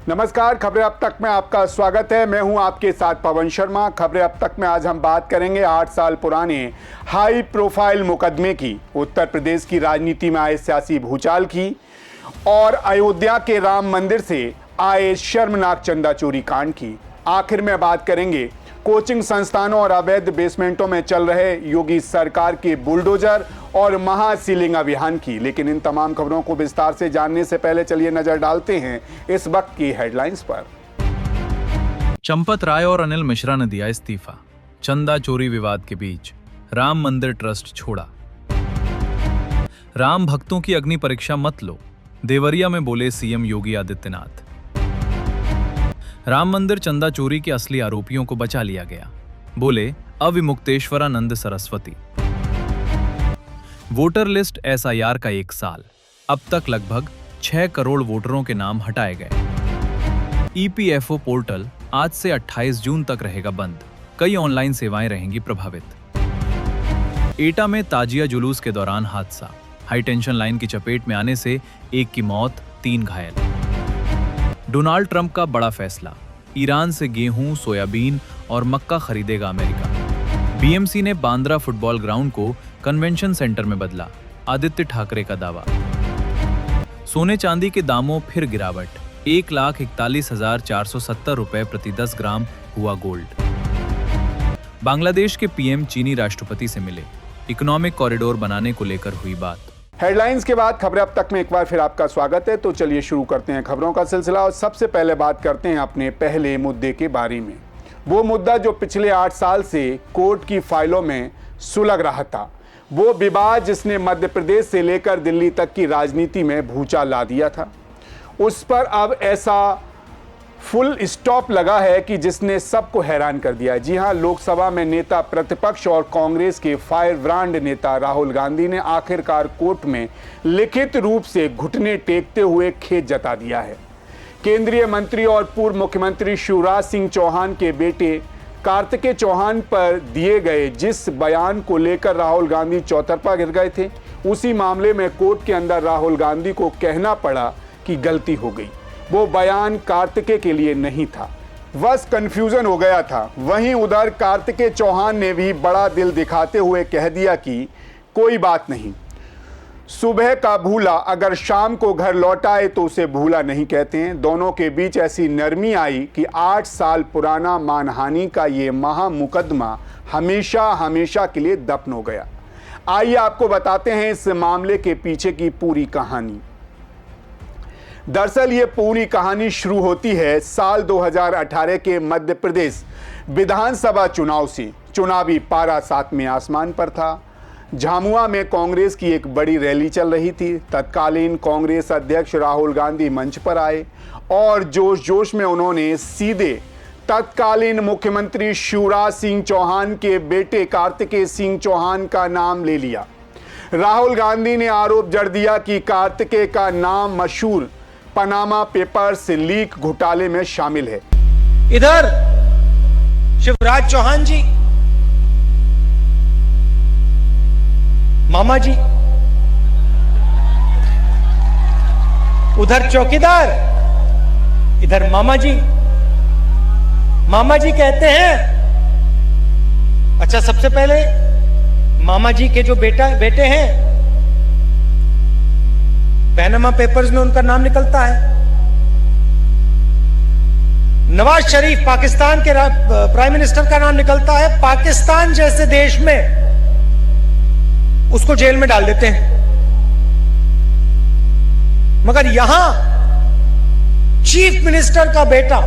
नमस्कार, खबरें अब तक में आपका स्वागत है। मैं हूं आपके साथ पवन शर्मा। खबरें अब तक में आज हम बात करेंगे 8 साल पुराने हाई प्रोफाइल मुकदमे की, उत्तर प्रदेश की राजनीति में आए सियासी भूचाल की और अयोध्या के राम मंदिर से आए शर्मनाक चंदा चोरी कांड की। आखिर में बात करेंगे कोचिंग संस्थानों और अवैध बेसमेंटों में चल रहे योगी सरकार के बुलडोजर और महासीलिंग अभियान की। लेकिन इन तमाम खबरों को विस्तार से जानने से पहले चलिए नजर डालते हैं इस वक्त की हेडलाइंस पर। चंपत राय और अनिल मिश्रा ने दिया इस्तीफा, चंदा चोरी विवाद के बीच राम मंदिर ट्रस्ट छोड़ा। राम भक्तों की अग्नि परीक्षा मत लो, देवरिया में बोले सीएम योगी आदित्यनाथ। राम मंदिर चंदा चोरी के असली आरोपियों को बचा लिया गया, बोले Avimukteshwaranand Saraswati. Voter list SIR का 1 साल, अब तक लगभग 6 करोड़ वोटरों के नाम हटाए गए। ईपीएफओ पोर्टल आज से 28 जून तक रहेगा बंद, कई ऑनलाइन सेवाएं रहेंगी प्रभावित। एटा में ताजिया जुलूस के दौरान हादसा, हाई टेंशन लाइन की चपेट में आने से 1 की मौत, 3 घायल। डोनाल्ड ट्रंप का बड़ा फैसला, ईरान से गेहूं, सोयाबीन और मक्का खरीदेगा अमेरिका। बीएमसी ने बांद्रा फुटबॉल ग्राउंड को कन्वेंशन सेंटर में बदला, आदित्य ठाकरे का दावा। सोने चांदी के दामों फिर गिरावट, 1,41,470 रुपए प्रति 10 ग्राम हुआ गोल्ड। बांग्लादेश के पीएम चीनी राष्ट्रपति से मिले, इकोनॉमिक कॉरिडोर बनाने को लेकर हुई बात। हेडलाइंस के बाद खबरें अब तक में एक बार फिर आपका स्वागत है। तो चलिए शुरू करते हैं खबरों का सिलसिला और सबसे पहले बात करते हैं अपने पहले मुद्दे के बारे में। वो मुद्दा जो पिछले 8 साल से कोर्ट की फाइलों में सुलग रहा था, वो विवाद जिसने मध्य प्रदेश से लेकर दिल्ली तक की राजनीति में भूचाल ला दिया था, उस पर अब ऐसा फुल स्टॉप लगा है कि जिसने सबको हैरान कर दिया। जी हां, लोकसभा में नेता प्रतिपक्ष और कांग्रेस के फायर ब्रांड नेता राहुल गांधी ने आखिरकार कोर्ट में लिखित रूप से घुटने टेकते हुए खेद जता दिया है। केंद्रीय मंत्री और पूर्व मुख्यमंत्री शिवराज सिंह चौहान के बेटे कार्तिकेय चौहान पर दिए गए जिस बयान को लेकर राहुल गांधी चौतरफा गिर गए थे, उसी मामले में कोर्ट के अंदर राहुल गांधी को कहना पड़ा कि गलती हो गई। वो बयान कार्तिकेय के लिए नहीं था, बस कंफ्यूजन हो गया था। वहीं उधर कार्तिकेय चौहान ने भी बड़ा दिल दिखाते हुए कह दिया कि कोई बात नहीं, सुबह का भूला अगर शाम को घर लौटाए तो उसे भूला नहीं कहते हैं। दोनों के बीच ऐसी नरमी आई कि 8 साल पुराना मानहानि का ये महामुकदमा हमेशा हमेशा के लिए दफन हो गया। आइए आपको बताते हैं इस मामले के पीछे की पूरी कहानी। दरअसल ये पूरी कहानी शुरू होती है साल 2018 के मध्य प्रदेश विधानसभा चुनाव से। चुनावी पारा 7वें आसमान पर था। झामुआ में कांग्रेस की एक बड़ी रैली चल रही थी। तत्कालीन कांग्रेस अध्यक्ष राहुल गांधी मंच पर आए और जोश जोश में उन्होंने सीधे तत्कालीन मुख्यमंत्री शिवराज सिंह चौहान के बेटे कार्तिकेय सिंह चौहान का नाम ले लिया। राहुल गांधी ने आरोप जड़ दिया कि कार्तिकेय का नाम मशहूर पनामा पेपर्स लीक घोटाले में शामिल है। इधर शिवराज चौहान जी, मामा जी, उधर चौकीदार, इधर मामा जी। मामा जी कहते हैं, अच्छा सबसे पहले मामा जी के जो बेटे हैं, पैनामा पेपर्स में उनका नाम निकलता है। नवाज शरीफ पाकिस्तान के प्राइम मिनिस्टर का नाम निकलता है। पाकिस्तान जैसे देश में उसको जेल में डाल देते हैं, मगर यहां चीफ मिनिस्टर का बेटा,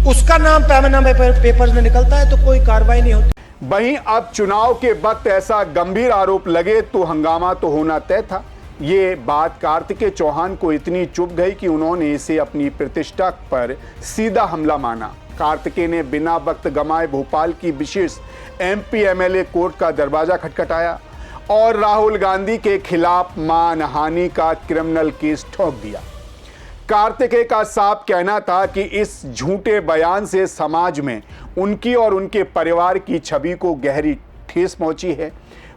उसका नाम पैनामा पेपर्स में निकलता है तो कोई कार्रवाई नहीं होती। वहीं अब चुनाव के वक्त ऐसा गंभीर आरोप लगे तो हंगामा तो होना तय था। ये बात कार्तिकेय चौहान को इतनी चुभ गई कि उन्होंने इसे अपनी प्रतिष्ठा पर सीधा हमला माना। कार्तिकेय ने बिना वक्त गंवाए भोपाल की विशेष एमपी एमएलए कोर्ट का दरवाजा खटखटाया और राहुल गांधी के खिलाफ मानहानि का क्रिमिनल केस ठोक दिया। कार्तिकेय का साफ कहना था कि इस झूठे बयान से समाज में उनकी और उनके परिवार की छवि को गहरी ठेस पहुंची है।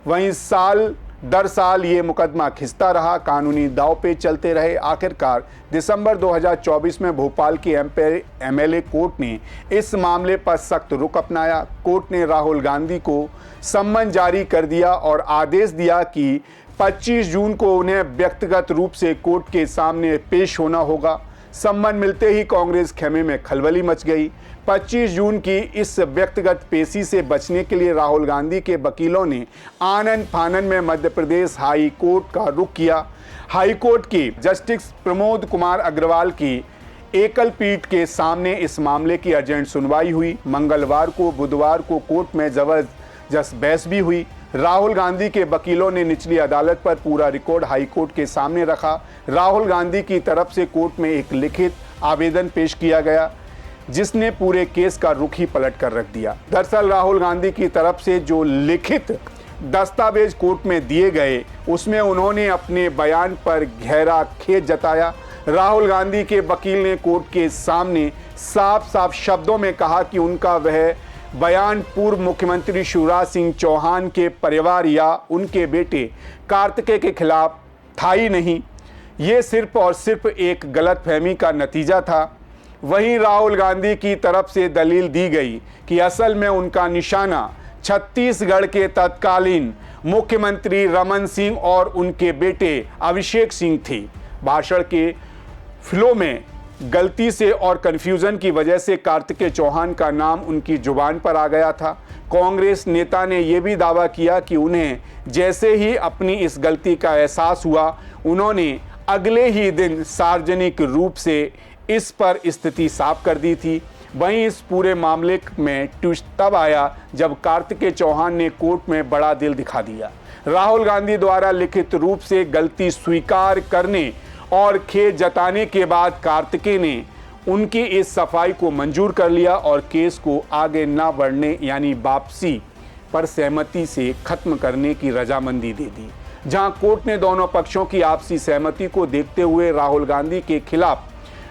वहीं साल दरसाल ये मुकदमा खिंचता रहा, कानूनी दांव पे चलते रहे। आखिरकार दिसंबर 2024 में भोपाल की एमएलए कोर्ट ने इस मामले पर सख्त रुख अपनाया। कोर्ट ने राहुल गांधी को सम्मन जारी कर दिया और आदेश दिया कि 25 जून को उन्हें व्यक्तिगत रूप से कोर्ट के सामने पेश होना होगा। सम्मन मिलते ही कांग्रेस खेमे में खलबली मच गई। 25 जून की इस व्यक्तिगत पेशी से बचने के लिए राहुल गांधी के वकीलों ने आनन फानन में मध्य प्रदेश हाई कोर्ट का रुख किया। हाई कोर्ट की जस्टिस प्रमोद कुमार अग्रवाल की एकल पीठ के सामने इस मामले की अर्जेंट सुनवाई हुई। मंगलवार को बुधवार को कोर्ट में जबरदस्त बहस भी हुई। राहुल गांधी के वकीलों ने निचली अदालत पर पूरा रिकॉर्ड हाई कोर्ट के सामने रखा। राहुल गांधी की तरफ से कोर्ट में एक लिखित आवेदन पेश किया गया जिसने पूरे केस का रुख ही पलट कर रख दिया। दरअसल राहुल गांधी की तरफ से जो लिखित दस्तावेज कोर्ट में दिए गए उसमें उन्होंने अपने बयान पर गहरा खेद जताया। राहुल गांधी के वकील ने कोर्ट के सामने साफ साफ शब्दों में कहा कि उनका वह बयान पूर्व मुख्यमंत्री शिवराज सिंह चौहान के परिवार या उनके बेटे कार्तिकेय के खिलाफ था ही नहीं, ये सिर्फ और सिर्फ एक गलतफहमी का नतीजा था। वहीं राहुल गांधी की तरफ से दलील दी गई कि असल में उनका निशाना छत्तीसगढ़ के तत्कालीन मुख्यमंत्री रमन सिंह और उनके बेटे अभिषेक सिंह थे। भाषण के फ्लो में गलती से और कंफ्यूजन की वजह से कार्तिकेय चौहान का नाम उनकी जुबान पर आ गया था। कांग्रेस नेता ने यह भी दावा किया कि उन्हें जैसे ही अपनी इस गलती का एहसास हुआ उन्होंने अगले ही दिन सार्वजनिक रूप से इस पर स्थिति साफ कर दी थी। वहीं इस पूरे मामले में ट्विस्ट तब आया जब कार्तिकेय चौहान ने कोर्ट में बड़ा दिल दिखा दिया। राहुल गांधी द्वारा लिखित रूप से गलती स्वीकार करने और खेद जताने के बाद कार्तिकेय ने उनकी इस सफाई को मंजूर कर लिया और केस को आगे ना बढ़ने यानी वापसी पर सहमति से खत्म करने की रजामंदी दे दी। जहां कोर्ट ने दोनों पक्षों की आपसी सहमति को देखते हुए राहुल गांधी के खिलाफ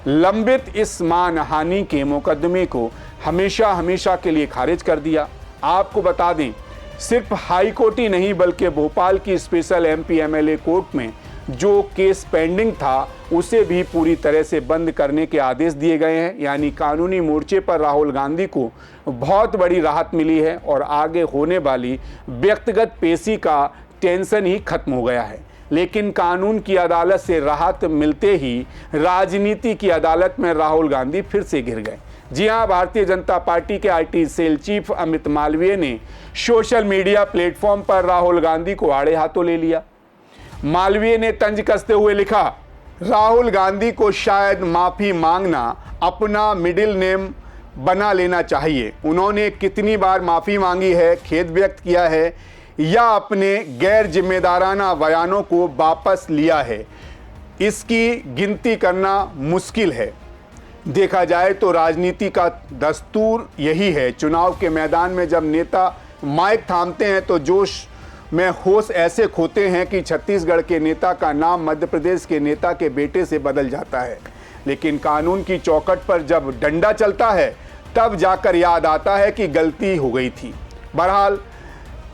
लंबित इस मानहानि के मुकदमे को हमेशा हमेशा के लिए खारिज कर दिया। आपको बता दें, सिर्फ हाई कोर्ट ही नहीं बल्कि भोपाल की स्पेशल एमपी एमएलए कोर्ट में जो केस पेंडिंग था उसे भी पूरी तरह से बंद करने के आदेश दिए गए हैं। यानी कानूनी मोर्चे पर राहुल गांधी को बहुत बड़ी राहत मिली है और आगे होने वाली व्यक्तिगत पेशी का टेंशन ही खत्म हो गया है। लेकिन कानून की अदालत से राहत मिलते ही राजनीति की अदालत में राहुल गांधी फिर से घिर गए। जी हां, भारतीय जनता पार्टी के IT cell chief Amit Malviya ने सोशल मीडिया प्लेटफॉर्म पर राहुल गांधी को आड़े हाथों ले लिया। मालवीय ने तंज कसते हुए लिखा, राहुल गांधी को शायद माफी मांगना अपना मिडिल नेम बना लेना चाहिए। उन्होंने कितनी बार माफी मांगी है, खेद व्यक्त किया है या अपने गैर जिम्मेदाराना बयानों को वापस लिया है, इसकी गिनती करना मुश्किल है। देखा जाए तो राजनीति का दस्तूर यही है। चुनाव के मैदान में जब नेता माइक थामते हैं तो जोश में होश ऐसे खोते हैं कि छत्तीसगढ़ के नेता का नाम मध्य प्रदेश के नेता के बेटे से बदल जाता है। लेकिन कानून की चौखट पर जब डंडा चलता है तब जाकर याद आता है कि गलती हो गई थी। बहरहाल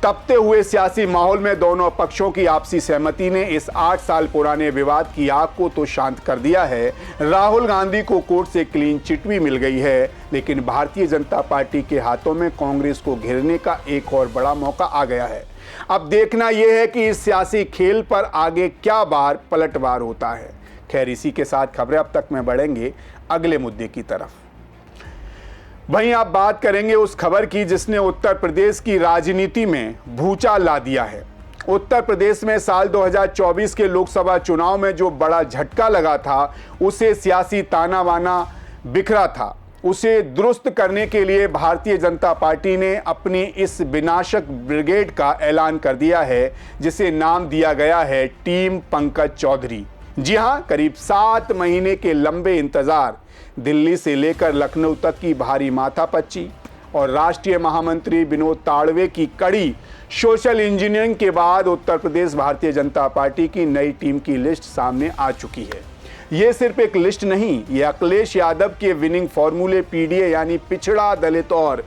तपते हुए सियासी माहौल में दोनों पक्षों की आपसी सहमति ने इस 8 साल पुराने विवाद की आग को तो शांत कर दिया है। राहुल गांधी को कोर्ट से क्लीन चिट भी मिल गई है, लेकिन भारतीय जनता पार्टी के हाथों में कांग्रेस को घेरने का एक और बड़ा मौका आ गया है। अब देखना यह है कि इस सियासी खेल पर आगे क्या बार पलटवार होता है। खैर, इसी के साथ खबरें अब तक में बढ़ेंगे अगले मुद्दे की तरफ। वहीं आप बात करेंगे उस खबर की जिसने उत्तर प्रदेश की राजनीति में भूचाल ला दिया है। उत्तर प्रदेश में साल 2024 के लोकसभा चुनाव में जो बड़ा झटका लगा था, उसे सियासी ताना बाना बिखरा था, उसे दुरुस्त करने के लिए भारतीय जनता पार्टी ने अपनी इस विनाशक ब्रिगेड का ऐलान कर दिया है, जिसे नाम दिया गया है टीम पंकज चौधरी। जी हां, करीब 7 महीने के लंबे इंतजार, दिल्ली से लेकर लखनऊ तक की भारी माथापच्ची और राष्ट्रीय महामंत्री विनोद ताड़वे की कड़ी सोशल इंजीनियरिंग के बाद उत्तर प्रदेश भारतीय जनता पार्टी की नई टीम की लिस्ट सामने आ चुकी है। ये सिर्फ एक लिस्ट नहीं, ये अखिलेश यादव के विनिंग फॉर्मूले पीडीए यानी पिछड़ा, दलित और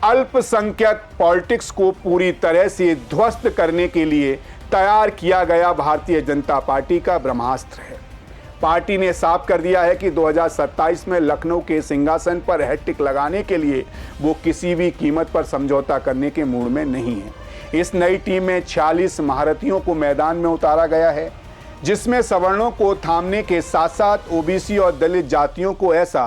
अल्पसंख्यक पॉलिटिक्स को पूरी तरह से ध्वस्त करने के लिए तैयार किया गया भारतीय जनता पार्टी का ब्रह्मास्त्र है। पार्टी ने साफ कर दिया है कि 2027 में लखनऊ के सिंहासन पर हैट्रिक लगाने के लिए वो किसी भी कीमत पर समझौता करने के मूड में नहीं है। इस नई टीम में 46 महारथियों को मैदान में उतारा गया है, जिसमें सवर्णों को थामने के साथ साथ ओबीसी और दलित जातियों को ऐसा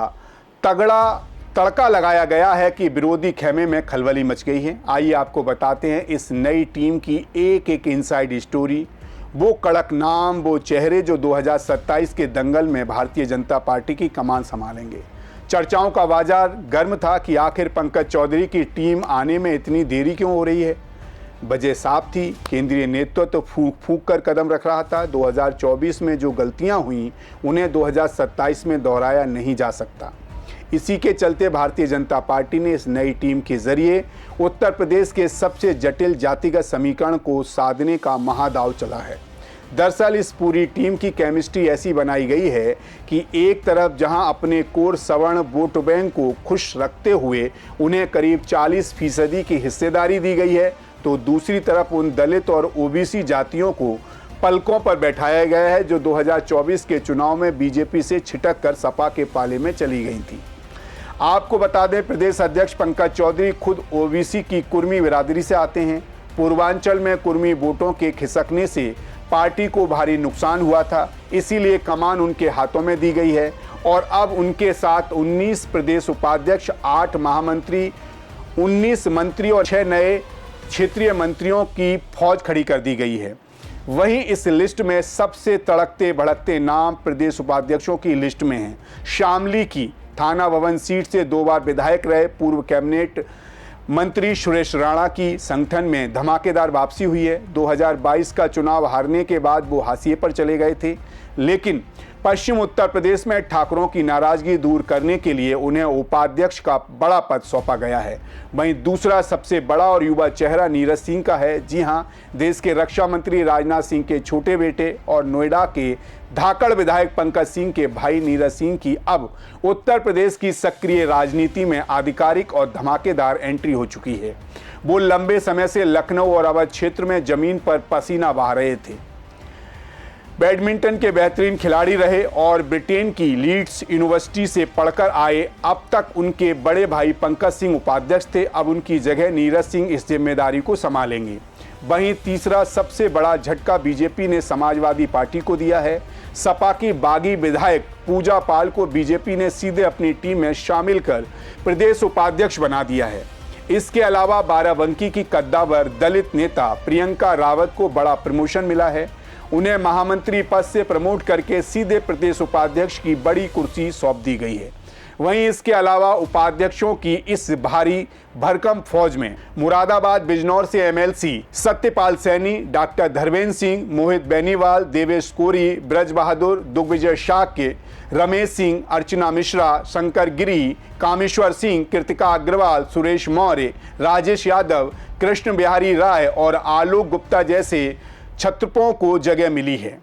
तगड़ा तड़का लगाया गया है कि विरोधी खेमे में खलबली मच गई है। आइए आपको बताते हैं इस नई टीम की एक एक इनसाइड स्टोरी, वो कड़क नाम, वो चेहरे जो 2027 के दंगल में भारतीय जनता पार्टी की कमान संभालेंगे। चर्चाओं का बाजार गर्म था कि आखिर पंकज चौधरी की टीम आने में इतनी देरी क्यों हो रही है। वजह साफ थी, केंद्रीय नेतृत्व तो फूंक फूंक कर कदम रख रहा था। 2024 में जो गलतियां हुई उन्हें 2027 में दोहराया नहीं जा सकता। इसी के चलते भारतीय जनता पार्टी ने इस नई टीम के जरिए उत्तर प्रदेश के सबसे जटिल जातिगत समीकरण को साधने का महादाव चला है। दरअसल इस पूरी टीम की केमिस्ट्री ऐसी बनाई गई है कि एक तरफ जहां अपने कोर सवर्ण वोट बैंक को खुश रखते हुए उन्हें करीब 40% की हिस्सेदारी दी गई है, तो दूसरी तरफ उन दलित और ओबीसी जातियों को पलकों पर बैठाया गया है जो 2024 के चुनाव में बीजेपी से छिटक कर सपा के पाले में चली गई थी। आपको बता दें, प्रदेश अध्यक्ष पंकज चौधरी खुद ओबीसी की कुर्मी बिरादरी से आते हैं। पूर्वांचल में कुर्मी वोटों के खिसकने से पार्टी को भारी नुकसान हुआ था, इसीलिए कमान उनके हाथों में दी गई है और अब उनके साथ 19 प्रदेश उपाध्यक्ष, 8 महामंत्री, 19 मंत्री और 6 नए क्षेत्रीय मंत्रियों की फौज खड़ी कर दी गई है। वहीं इस लिस्ट में सबसे तड़कते भड़कते नाम प्रदेश उपाध्यक्षों की लिस्ट में हैं। शामली की थाना भवन सीट से 2 बार विधायक रहे पूर्व कैबिनेट मंत्री सुरेश राणा की संगठन में धमाकेदार वापसी हुई है। 2022 का चुनाव हारने के बाद वो हाशिए पर चले गए थे, लेकिन पश्चिम उत्तर प्रदेश में ठाकुरों की नाराजगी दूर करने के लिए उन्हें उपाध्यक्ष का बड़ा पद सौंपा गया है। वहीं दूसरा सबसे बड़ा और युवा चेहरा नीरज सिंह का है। जी हां, देश के रक्षा मंत्री राजनाथ सिंह के छोटे बेटे और नोएडा के धाकड़ विधायक पंकज सिंह के भाई नीरज सिंह की अब उत्तर प्रदेश की सक्रिय राजनीति में आधिकारिक और धमाकेदार एंट्री हो चुकी है। वो लंबे समय से लखनऊ और अवध क्षेत्र में जमीन पर पसीना बहा रहे थे। बैडमिंटन के बेहतरीन खिलाड़ी रहे और ब्रिटेन की लीड्स यूनिवर्सिटी से पढ़कर आए। अब तक उनके बड़े भाई पंकज सिंह उपाध्यक्ष थे, अब उनकी जगह नीरज सिंह इस जिम्मेदारी को संभालेंगे। वहीं तीसरा सबसे बड़ा झटका बीजेपी ने समाजवादी पार्टी को दिया है। सपा की बागी विधायक पूजा पाल को बीजेपी ने सीधे अपनी टीम में शामिल कर प्रदेश उपाध्यक्ष बना दिया है। इसके अलावा बाराबंकी की कद्दावर दलित नेता प्रियंका रावत को बड़ा प्रमोशन मिला है। उन्हें महामंत्री पद से प्रमोट करके सीधे प्रदेश उपाध्यक्ष की बड़ी कुर्सी सौंप दी गई है। वहीं इसके अलावा उपाध्यक्षों की इस भारी भरकम फौज में मुरादाबाद बिजनौर से एमएलसी सत्यपाल सैनी, डॉक्टर धर्मेंद्र सिंह, मोहित बेनीवाल, देवेश कोरी, ब्रज बहादुर, दिग्विजय शाक्य, रमेश सिंह, अर्चना मिश्रा, शंकर गिरी, कामेश्वर सिंह, कृतिका अग्रवाल, सुरेश मौर्य, राजेश यादव, कृष्ण बिहारी राय और आलोक गुप्ता जैसे छत्रपों को जगह मिली है।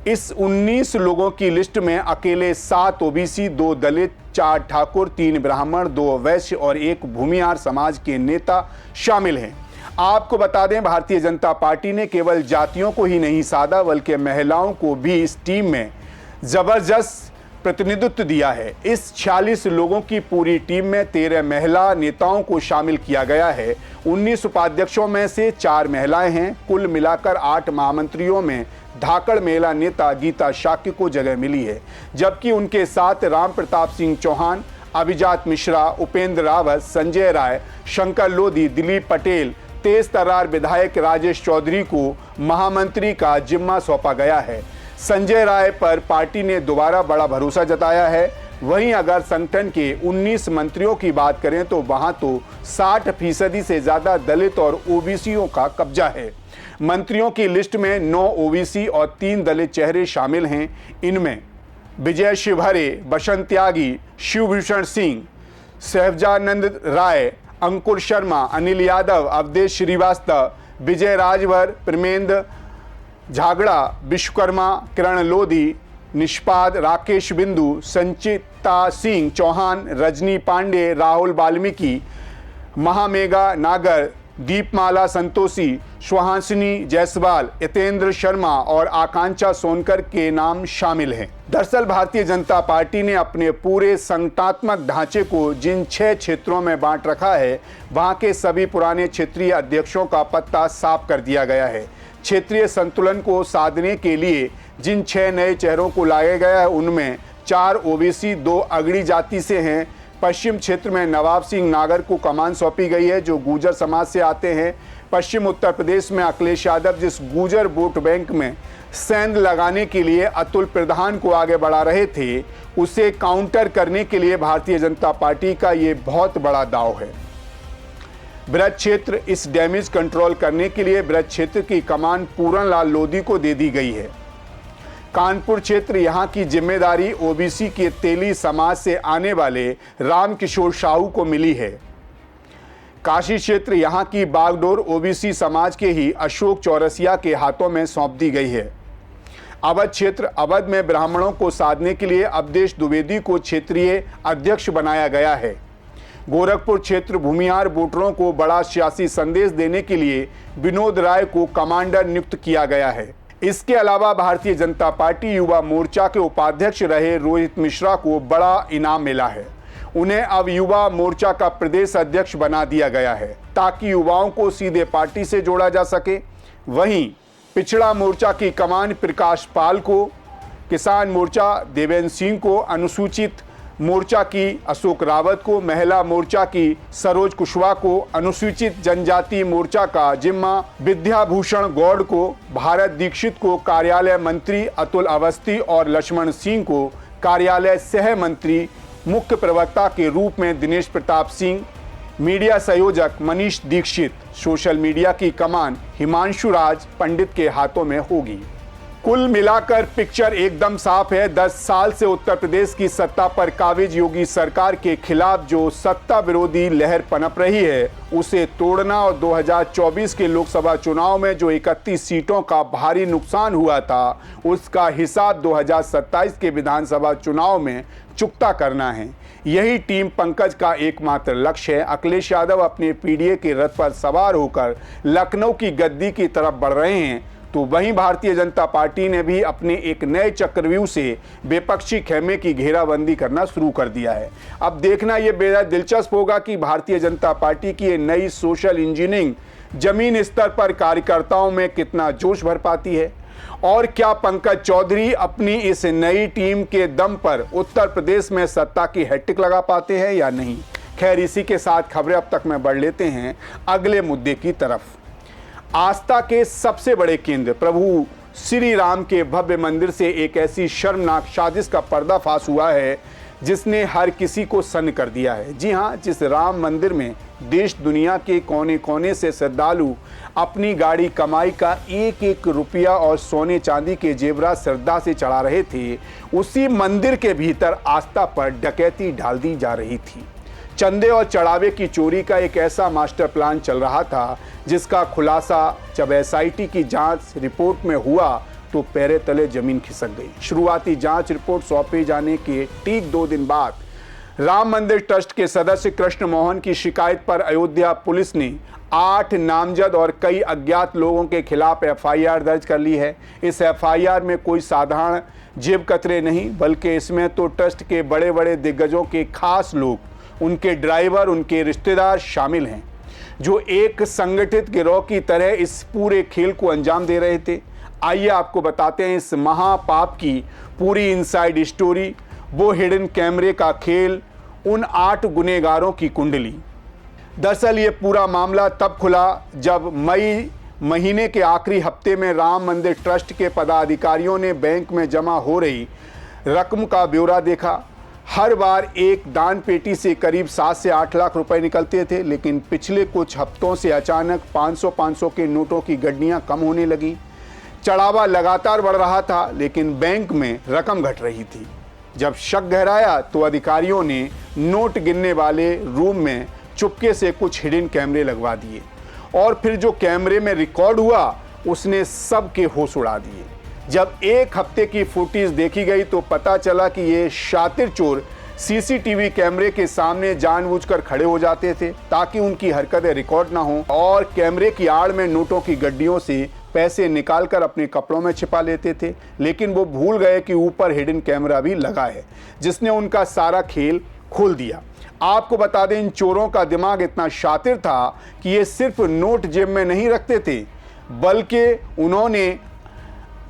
इस 19 लोगों की लिस्ट में अकेले 7 ओबीसी, 2 दलित, 4 ठाकुर, 3 ब्राह्मण, 2 वैश्य और 1 भूमिहार समाज के नेता शामिल हैं। आपको बता दें, भारतीय जनता पार्टी ने केवल जातियों को ही नहीं साधा बल्कि महिलाओं को भी इस टीम में जबरदस्त प्रतिनिधित्व दिया है। इस 46 लोगों की पूरी टीम में 13 महिला नेताओं को शामिल किया गया है। 19 उपाध्यक्षों में से 4 महिलाएं हैं। कुल मिलाकर 8 महामंत्रियों में धाकड़ महिला नेता गीता शाक्य को जगह मिली है, जबकि उनके साथ राम प्रताप सिंह चौहान, अभिजात मिश्रा, उपेंद्र रावत, संजय राय, शंकर लोधी, दिलीप पटेल, तेज तर्रार विधायक राजेश चौधरी को महामंत्री का जिम्मा सौंपा गया है। संजय राय पर पार्टी ने दोबारा बड़ा भरोसा जताया है। वहीं अगर संगठन के 19 मंत्रियों की बात करें तो वहां तो 60% से ज्यादा दलित और ओबीसीओं का कब्जा है। मंत्रियों की लिस्ट में 9 ओबीसी और 3 दलित चेहरे शामिल हैं। इनमें विजय शिवहरे, बसंत त्यागी, शिवभूषण सिंह, सहजानंद राय, अंकुर शर्मा, अनिल यादव, अवधेश श्रीवास्तव, विजय राजभर, प्रेमेंद्र झागड़ा, विश्वकर्मा, किरण लोधी, निष्पाद, राकेश बिंदु, संचिता सिंह चौहान, रजनी पांडे, राहुल वाल्मीकि, महामेगा नागर, दीपमाला संतोषी, सुहासिनी जायसवाल, यतेंद्र शर्मा और आकांक्षा सोनकर के नाम शामिल हैं। दरअसल भारतीय जनता पार्टी ने अपने पूरे संगठनात्मक ढांचे को जिन 6 क्षेत्रों में बांट रखा है, वहां के सभी पुराने क्षेत्रीय अध्यक्षों का पत्ता साफ कर दिया गया है। क्षेत्रीय संतुलन को साधने के लिए जिन 6 नए चेहरों को लाया गया है, उनमें 4 ओबीसी, 2 अगड़ी जाति से हैं। पश्चिम क्षेत्र में नवाब सिंह नागर को कमान सौंपी गई है, जो गुर्जर समाज से आते हैं। पश्चिम उत्तर प्रदेश में अखिलेश यादव जिस गुर्जर वोट बैंक में सेंध लगाने के लिए अतुल प्रधान को आगे बढ़ा रहे थे, उसे काउंटर करने के लिए भारतीय जनता पार्टी का ये बहुत बड़ा दांव है। ब्रज क्षेत्र, इस डैमेज कंट्रोल करने के लिए ब्रज क्षेत्र की कमान पूरन लाल लोधी को दे दी गई है। कानपुर क्षेत्र, यहाँ की जिम्मेदारी ओबीसी के तेली समाज से आने वाले रामकिशोर साहू को मिली है। काशी क्षेत्र, यहाँ की बागडोर ओबीसी समाज के ही अशोक चौरसिया के हाथों में सौंप दी गई है। अवध क्षेत्र, अवध में ब्राह्मणों को साधने के लिए अवधेश द्विवेदी को क्षेत्रीय अध्यक्ष बनाया गया है। गोरखपुर क्षेत्र, भूमिहार वोटरों को बड़ा सियासी संदेश देने के लिए विनोद राय को कमांडर नियुक्त किया गया है। इसके अलावा भारतीय जनता पार्टी युवा मोर्चा के उपाध्यक्ष रहे रोहित मिश्रा को बड़ा इनाम मिला है। उन्हें अब युवा मोर्चा का प्रदेश अध्यक्ष बना दिया गया है, ताकि युवाओं को सीधे पार्टी से जोड़ा जा सके। वहीं पिछड़ा मोर्चा की कमान प्रकाश पाल को, किसान मोर्चा देवेंद्र सिंह को, अनुसूचित मोर्चा की अशोक रावत को, महिला मोर्चा की सरोज कुशवाहा को, अनुसूचित जनजाति मोर्चा का जिम्मा विद्याभूषण गौड़ को, भारत दीक्षित को कार्यालय मंत्री अतुल अवस्थी और लक्ष्मण सिंह को कार्यालय सह मंत्री, मुख्य प्रवक्ता के रूप में दिनेश प्रताप सिंह, मीडिया संयोजक मनीष दीक्षित, सोशल मीडिया की कमान हिमांशु राज पंडित के हाथों में होगी। कुल मिलाकर पिक्चर एकदम साफ है। 10 साल से उत्तर प्रदेश की सत्ता पर काबिज योगी सरकार के खिलाफ जो सत्ता विरोधी लहर पनप रही है, उसे तोड़ना और 2024 के लोकसभा चुनाव में जो 31 सीटों का भारी नुकसान हुआ था, उसका हिसाब 2027 के विधानसभा चुनाव में चुकता करना है। यही टीम पंकज का एकमात्र लक्ष्य है। अखिलेश यादव अपने पीडीए के रथ पर सवार होकर लखनऊ की गद्दी की तरफ बढ़ रहे हैं, तो वहीं भारतीय जनता पार्टी ने भी अपने एक नए चक्रव्यूह से विपक्षी खेमे की घेराबंदी करना शुरू कर दिया है। अब देखना यह बेहद दिलचस्प होगा कि भारतीय जनता पार्टी की ये नई सोशल इंजीनियरिंग जमीन स्तर पर कार्यकर्ताओं में कितना जोश भर पाती है, और क्या पंकज चौधरी अपनी इस नई टीम के दम पर उत्तर प्रदेश में सत्ता की हैट्रिक लगा पाते हैं या नहीं। खैर, इसी के साथ खबरें अब तक में बढ़ लेते हैं अगले मुद्दे की तरफ। आस्था के सबसे बड़े केंद्र प्रभु श्री राम के भव्य मंदिर से एक ऐसी शर्मनाक साजिश का पर्दाफाश हुआ है जिसने हर किसी को सन्न कर दिया है। जी हां, जिस राम मंदिर में देश दुनिया के कोने कोने से श्रद्धालु अपनी गाड़ी कमाई का एक एक रुपया और सोने चांदी के जेवरात श्रद्धा से चढ़ा रहे थे, उसी मंदिर के भीतर आस्था पर डकैती डाल दी जा रही थी। चंदे और चढ़ावे की चोरी का एक ऐसा मास्टर प्लान चल रहा था जिसका खुलासा जब एसआईटी की जांच रिपोर्ट में हुआ तो पैरे तले जमीन खिसक गई। शुरुआती जांच रिपोर्ट सौंपे जाने के ठीक 2 दिन बाद राम मंदिर ट्रस्ट के सदस्य कृष्ण मोहन की शिकायत पर अयोध्या पुलिस ने 8 नामजद और कई अज्ञात लोगों के खिलाफ एफआईआर दर्ज कर ली है। इस एफआईआर में कोई साधारण जेब कतरे नहीं, बल्कि इसमें तो ट्रस्ट के बड़े बड़े दिग्गजों के खास लोग, उनके ड्राइवर, उनके रिश्तेदार शामिल हैं, जो एक संगठित गिरोह की तरह इस पूरे खेल को अंजाम दे रहे थे। आइए आपको बताते हैं इस महापाप की पूरी इनसाइड स्टोरी, वो हिडन कैमरे का खेल, उन 8 गुनहगारों की कुंडली। दरअसल ये पूरा मामला तब खुला जब मई महीने के आखिरी हफ्ते में राम मंदिर ट्रस्ट के पदाधिकारियों ने बैंक में जमा हो रही रकम का ब्यौरा देखा। हर बार एक दान पेटी से करीब 7 से 8 लाख रुपए निकलते थे, लेकिन पिछले कुछ हफ्तों से अचानक 500 के नोटों की गड्डियां कम होने लगी। चढ़ावा लगातार बढ़ रहा था, लेकिन बैंक में रकम घट रही थी। जब शक गहराया तो अधिकारियों ने नोट गिनने वाले रूम में चुपके से कुछ हिडन कैमरे लगवा दिए, और फिर जो कैमरे में रिकॉर्ड हुआ उसने सबके होश उड़ा दिए। जब एक हफ्ते की फुटेज देखी गई तो पता चला कि ये शातिर चोर सीसीटीवी कैमरे के सामने जानबूझकर खड़े हो जाते थे ताकि उनकी हरकतें रिकॉर्ड ना हो और कैमरे की आड़ में नोटों की गड्डियों से पैसे निकालकर अपने कपड़ों में छिपा लेते थे। लेकिन वो भूल गए कि ऊपर हिडन कैमरा भी लगा है जिसने उनका सारा खेल खोल दिया। आपको बता दें, इन चोरों का दिमाग इतना शातिर था कि ये सिर्फ नोट जेब में नहीं रखते थे बल्कि उन्होंने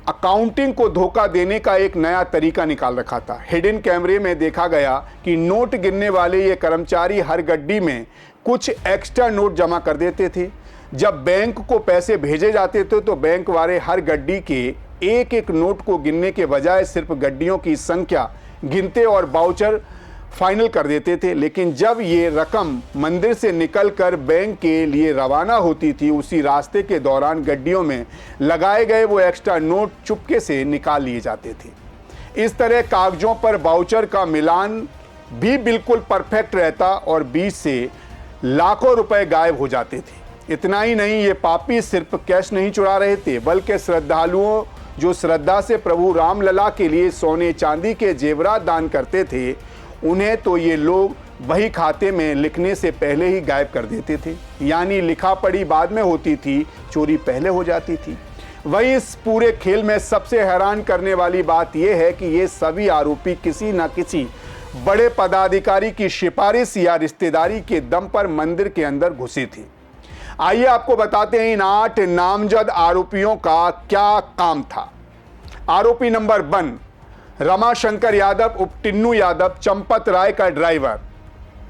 अकाउंटिंग को धोखा देने का एक नया तरीका निकाल रखा था। हिडन कैमरे में देखा गया कि नोट गिनने वाले ये कर्मचारी हर गड्डी में कुछ एक्स्ट्रा नोट जमा कर देते थे। जब बैंक को पैसे भेजे जाते थे तो बैंक वाले हर गड्डी के एक एक नोट को गिनने के बजाय सिर्फ गड्डियों की संख्या गिनते और बाउचर फाइनल कर देते थे। लेकिन जब ये रकम मंदिर से निकलकर बैंक के लिए रवाना होती थी, उसी रास्ते के दौरान गड्डियों में लगाए गए वो एक्स्ट्रा नोट चुपके से निकाल लिए जाते थे। इस तरह कागजों पर बाउचर का मिलान भी बिल्कुल परफेक्ट रहता और बीच से लाखों रुपए गायब हो जाते थे। इतना ही नहीं, ये पापी सिर्फ कैश नहीं चुरा रहे थे बल्कि श्रद्धालुओं जो श्रद्धा से प्रभु रामलला के लिए सोने चांदी के जेवरात दान करते थे, उन्हें तो ये लोग वही खाते में लिखने से पहले ही गायब कर देते थे। यानी लिखा पढ़ी बाद में होती थी, चोरी पहले हो जाती थी। वही इस पूरे खेल में सबसे हैरान करने वाली बात यह है कि ये सभी आरोपी किसी न किसी बड़े पदाधिकारी की सिफारिश या रिश्तेदारी के दम पर मंदिर के अंदर घुसे थे। आइए आपको बताते हैं इन 8 नामजद आरोपियों का क्या काम था। आरोपी नंबर 1, रमाशंकर यादव उप टिन्नू यादव, चंपत राय का ड्राइवर।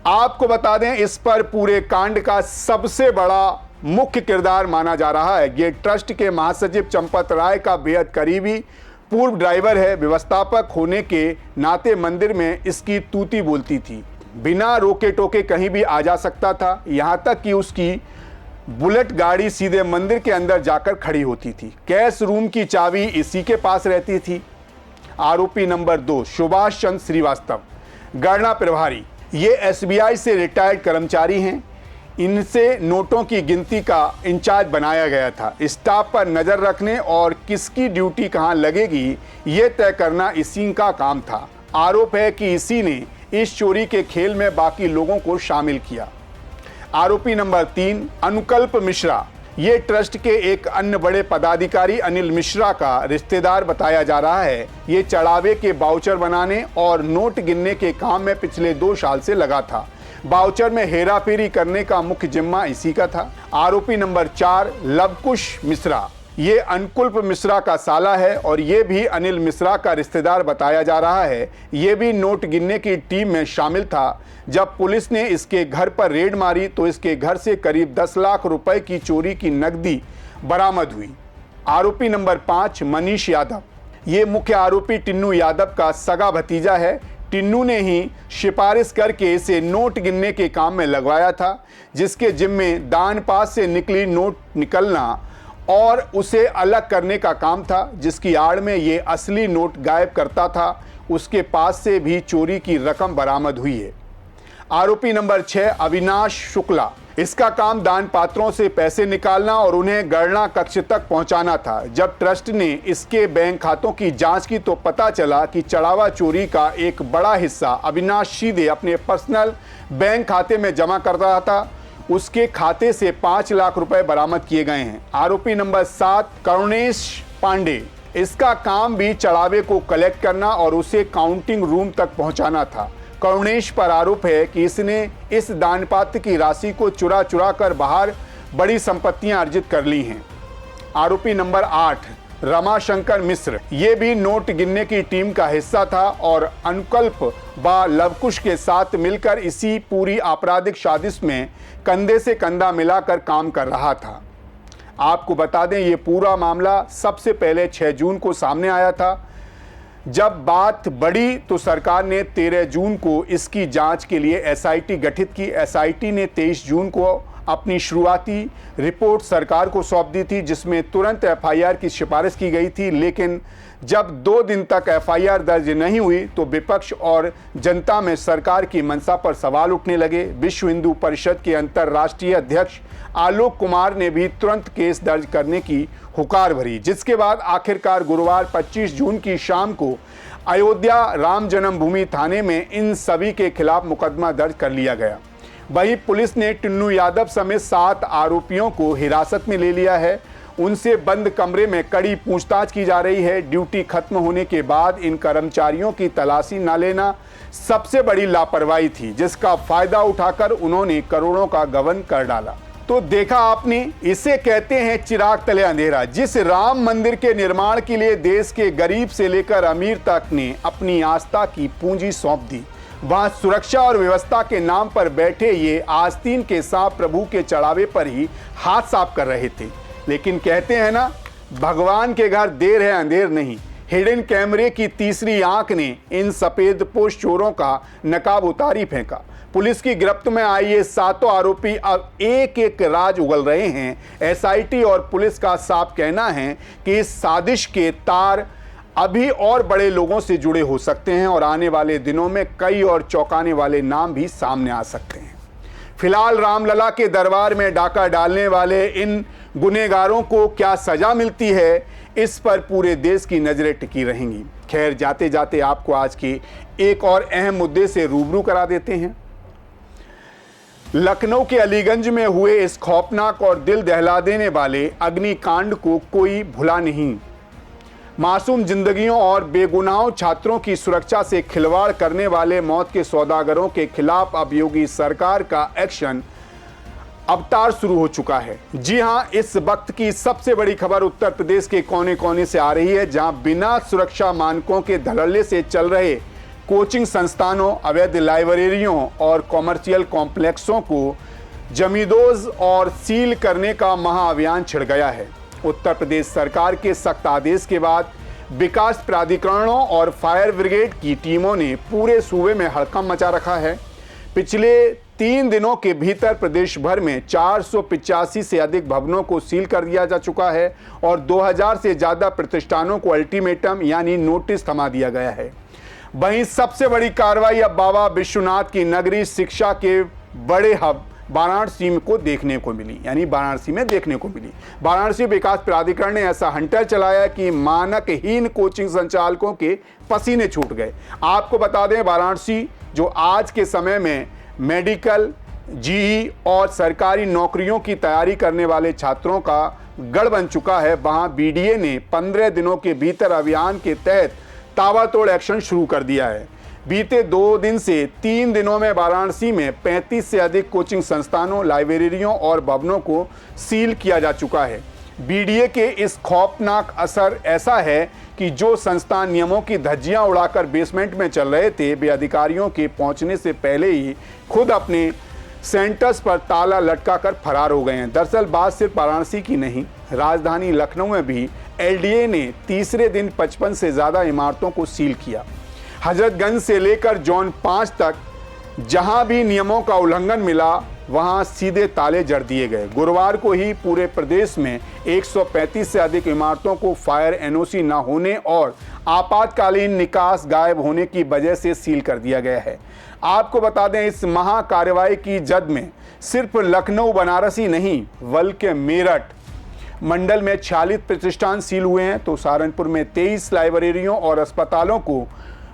आपको बता दें, इस पर पूरे कांड का सबसे बड़ा मुख्य किरदार माना जा रहा है। ये ट्रस्ट के महासचिव चंपत राय का बेहद करीबी पूर्व ड्राइवर है। व्यवस्थापक होने के नाते मंदिर में इसकी तूती बोलती थी, बिना रोके टोके कहीं भी आ जा सकता था। यहाँ तक कि उसकी बुलेट गाड़ी सीधे मंदिर के अंदर जाकर खड़ी होती थी। कैश रूम की चाबी इसी के पास रहती थी। आरोपी नंबर 2, सुभाष चंद्र श्रीवास्तव, गणना प्रभारी। ये एसबीआई से रिटायर्ड कर्मचारी हैं। इनसे नोटों की गिनती का इंचार्ज बनाया गया था। स्टाफ पर नज़र रखने और किसकी ड्यूटी कहां लगेगी ये तय करना इसी का काम था। आरोप है कि इसी ने इस चोरी के खेल में बाकी लोगों को शामिल किया। आरोपी नंबर 3, अनुकल्प मिश्रा। ये ट्रस्ट के एक अन्य बड़े पदाधिकारी अनिल मिश्रा का रिश्तेदार बताया जा रहा है। ये चढ़ावे के बाउचर बनाने और नोट गिनने के काम में पिछले 2 साल से लगा था। बाउचर में हेराफेरी करने का मुख्य जिम्मा इसी का था। आरोपी नंबर 4, लवकुश मिश्रा। ये अनुकल्प मिश्रा का साला है और ये भी अनिल मिश्रा का रिश्तेदार बताया जा रहा है। ये भी नोट गिनने की टीम में शामिल था। जब पुलिस ने इसके घर पर रेड मारी तो इसके घर से करीब 10 लाख रुपए की चोरी की नकदी बरामद हुई। आरोपी नंबर 5, मनीष यादव। ये मुख्य आरोपी टिन्नू यादव का सगा भतीजा है। टिन्नू ने ही सिफारिश करके इसे नोट गिनने के काम में लगवाया था, जिसके जिम्मे दान पास से निकली नोट निकलना और उसे अलग करने का काम था, जिसकी आड़ में ये असली नोट गायब करता था। उसके पास से भी चोरी की रकम बरामद हुई है। आरोपी नंबर 6, अविनाश शुक्ला। इसका काम दान पात्रों से पैसे निकालना और उन्हें गणना कक्ष तक पहुंचाना था। जब ट्रस्ट ने इसके बैंक खातों की जांच की तो पता चला कि चढ़ावा चोरी का एक बड़ा हिस्सा अविनाश सीधे अपने पर्सनल बैंक खाते में जमा कर रहा था। उसके खाते से 5 लाख रुपए बरामद किए गए हैं। आरोपी नंबर 7, करुणेश पांडे। इसका काम भी चढ़ावे को कलेक्ट करना और उसे काउंटिंग रूम तक पहुंचाना था। करुणेश पर आरोप है कि इसने इस दानपात्र की राशि को चुरा कर बाहर बड़ी संपत्तियां अर्जित कर ली हैं। आरोपी नंबर 8, रमाशंकर मिश्र। ये भी नोट गिनने की टीम का हिस्सा था और अनुकल्प व लवकुश के साथ मिलकर इसी पूरी आपराधिक साजिश में कंधे से कंधा मिलाकर काम कर रहा था। आपको बता दें, ये पूरा मामला सबसे पहले 6 जून को सामने आया था। जब बात बढ़ी तो सरकार ने 13 जून को इसकी जांच के लिए एसआईटी गठित की। एसआईटी ने 23 जून को अपनी शुरुआती रिपोर्ट सरकार को सौंप दी थी, जिसमें तुरंत एफआईआर की सिफारिश की गई थी। लेकिन जब 2 दिन तक एफआईआर दर्ज नहीं हुई तो विपक्ष और जनता में सरकार की मंशा पर सवाल उठने लगे। विश्व हिंदू परिषद के अंतर्राष्ट्रीय अध्यक्ष आलोक कुमार ने भी तुरंत केस दर्ज करने की हुकार भरी, जिसके बाद आखिरकार गुरुवार 25 जून की शाम को अयोध्या राम जन्मभूमि थाने में इन सभी के खिलाफ मुकदमा दर्ज कर लिया गया। वहीं पुलिस ने टिन्नू यादव समेत 7 आरोपियों को हिरासत में ले लिया है। उनसे बंद कमरे में कड़ी पूछताछ की जा रही है। ड्यूटी खत्म होने के बाद इन कर्मचारियों की तलाशी न लेना सबसे बड़ी लापरवाही थी, जिसका फायदा उठाकर उन्होंने करोड़ों का गबन कर डाला। तो देखा आपने, इसे कहते हैं चिराग तले अंधेरा। जिस राम मंदिर के निर्माण के लिए देश के गरीब से लेकर अमीर तक ने अपनी आस्था की पूंजी सौंप दी, वहां सुरक्षा और व्यवस्था के नाम पर बैठे ये आस्तीन के सांप प्रभु के चढ़ावे पर ही हाथ साफ कर रहे थे। लेकिन कहते हैं ना, भगवान के घर देर है अंधेर नहीं। हिडन कैमरे की तीसरी आंख ने इन सफेदपोश चोरों का नकाब उतारी फेंका। पुलिस की गिरफ्त में आए ये 7 आरोपी अब एक एक राज उगल रहे हैं। एसआईटी और पुलिस का साफ कहना है कि इस साजिश के तार अभी और बड़े लोगों से जुड़े हो सकते हैं और आने वाले दिनों में कई और चौंकाने वाले नाम भी सामने आ सकते हैं। फिलहाल रामलला के दरबार में डाका डालने वाले इन गुनहगारों को क्या सजा मिलती है, इस पर पूरे देश की नजरें टिकी रहेंगी। खैर, जाते जाते आपको आज के एक और अहम मुद्दे से रूबरू करा देते हैं। लखनऊ के अलीगंज में हुए इस खौफनाक और दिल दहला देने वाले अग्निकांड को कोई भुला नहीं। मासूम जिंदगियों और बेगुनाह छात्रों की सुरक्षा से खिलवाड़ करने वाले मौत के सौदागरों के खिलाफ अब योगी सरकार का एक्शन अवतार शुरू हो चुका है। जी हां, इस वक्त की सबसे बड़ी खबर उत्तर प्रदेश के कोने कोने से आ रही है, जहां बिना सुरक्षा मानकों के धड़ल्ले से चल रहे कोचिंग संस्थानों, अवैध लाइब्रेरियों और कॉमर्शियल कॉम्प्लेक्सों को जमींदोज और सील करने का महाअभियान छिड़ गया है। उत्तर प्रदेश सरकार के सख्त आदेश के बाद विकास प्राधिकरणों और फायर ब्रिगेड की टीमों ने पूरे सूबे में हड़कंप मचा रखा है। पिछले 3 दिनों के भीतर प्रदेश भर में 485 से अधिक भवनों को सील कर दिया जा चुका है और 2000 से ज़्यादा प्रतिष्ठानों को अल्टीमेटम यानी नोटिस थमा दिया गया है। वहीं सबसे बड़ी कार्रवाई अब बाबा विश्वनाथ की नगरी, शिक्षा के बड़े हब वाराणसी को देखने को मिली, यानी वाराणसी में देखने को मिली। वाराणसी विकास प्राधिकरण ने ऐसा हंटर चलाया कि मानकहीन कोचिंग संचालकों के पसीने छूट गए। आपको बता दें, वाराणसी जो आज के समय में मेडिकल, जीई और सरकारी नौकरियों की तैयारी करने वाले छात्रों का गढ़ बन चुका है, वहां बीडीए ने 15 दिनों के भीतर अभियान के तहत ताबड़तोड़ एक्शन शुरू कर दिया है। बीते 2 दिन से 3 दिनों में वाराणसी में 35 से अधिक कोचिंग संस्थानों, लाइब्रेरियों और भवनों को सील किया जा चुका है। बीडीए के इस खौफनाक असर ऐसा है कि जो संस्थान नियमों की धज्जियां उड़ाकर बेसमेंट में चल रहे थे, वे अधिकारियों के पहुंचने से पहले ही खुद अपने सेंटर्स पर ताला लटकाकर फरार हो गए हैं। दरअसल बात सिर्फ वाराणसी की नहीं, राजधानी लखनऊ में भी एलडीए ने तीसरे दिन 55 से ज़्यादा इमारतों को सील किया। हजरतगंज से लेकर जोन 5 तक जहां भी नियमों का उल्लंघन मिला, वहां सीधे ताले जड़ दिए गए। गुरुवार को ही पूरे प्रदेश में 135 से अधिक इमारतों को फायर एनओसी न होने और आपातकालीन निकास गायब होने की वजह से सील कर दिया गया है। आपको बता दें, इस महा कार्रवाई की जद में सिर्फ लखनऊ बनारस ही नहीं, बल्कि मेरठ मंडल में 46 प्रतिष्ठान सील हुए हैं, तो सहारनपुर में 23 लाइब्रेरियों और अस्पतालों को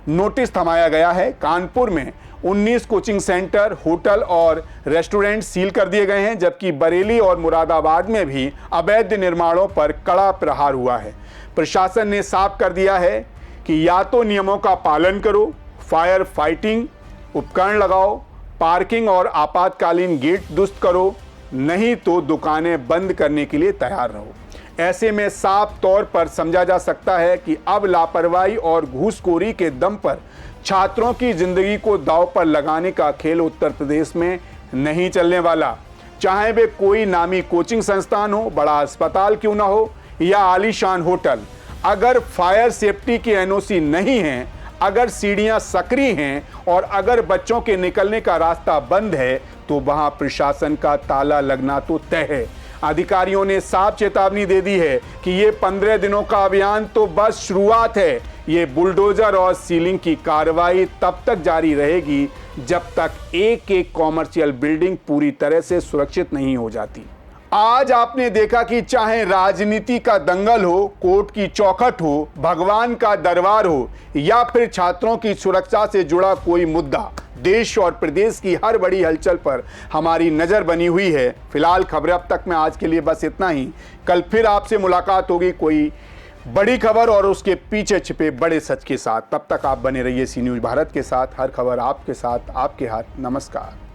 नोटिस थमाया गया है। कानपुर में 19 कोचिंग सेंटर, होटल और रेस्टोरेंट सील कर दिए गए हैं, जबकि बरेली और मुरादाबाद में भी अवैध निर्माणों पर कड़ा प्रहार हुआ है। प्रशासन ने साफ कर दिया है कि या तो नियमों का पालन करो, फायर फाइटिंग उपकरण लगाओ, पार्किंग और आपातकालीन गेट दुरुस्त करो, नहीं तो दुकानें बंद करने के लिए तैयार रहो। ऐसे में साफ तौर पर समझा जा सकता है कि अब लापरवाही और घूसखोरी के दम पर छात्रों की जिंदगी को दांव पर लगाने का खेल उत्तर प्रदेश में नहीं चलने वाला। चाहे वे कोई नामी कोचिंग संस्थान हो, बड़ा अस्पताल क्यों ना हो या आलीशान होटल, अगर फायर सेफ्टी की एनओसी नहीं है, अगर सीढ़ियां सक्रिय हैं और अगर बच्चों के निकलने का रास्ता बंद है, तो वहां प्रशासन का ताला लगना तो तय है। अधिकारियों ने साफ चेतावनी दे दी है कि ये 15 दिनों का अभियान तो बस शुरुआत है। ये बुलडोजर और सीलिंग की कार्रवाई तब तक जारी रहेगी जब तक एक एक कॉमर्शियल बिल्डिंग पूरी तरह से सुरक्षित नहीं हो जाती। आज आपने देखा कि चाहे राजनीति का दंगल हो, कोर्ट की चौखट हो, भगवान का दरबार हो या फिर छात्रों की सुरक्षा से जुड़ा कोई मुद्दा, देश और प्रदेश की हर बड़ी हलचल पर हमारी नजर बनी हुई है। फिलहाल खबरें अब तक में आज के लिए बस इतना ही। कल फिर आपसे मुलाकात होगी कोई बड़ी खबर और उसके पीछे छिपे बड़े सच के साथ। तब तक आप बने रहिए सी न्यूज़ भारत के साथ। हर खबर आपके साथ, आपके हाथ। नमस्कार।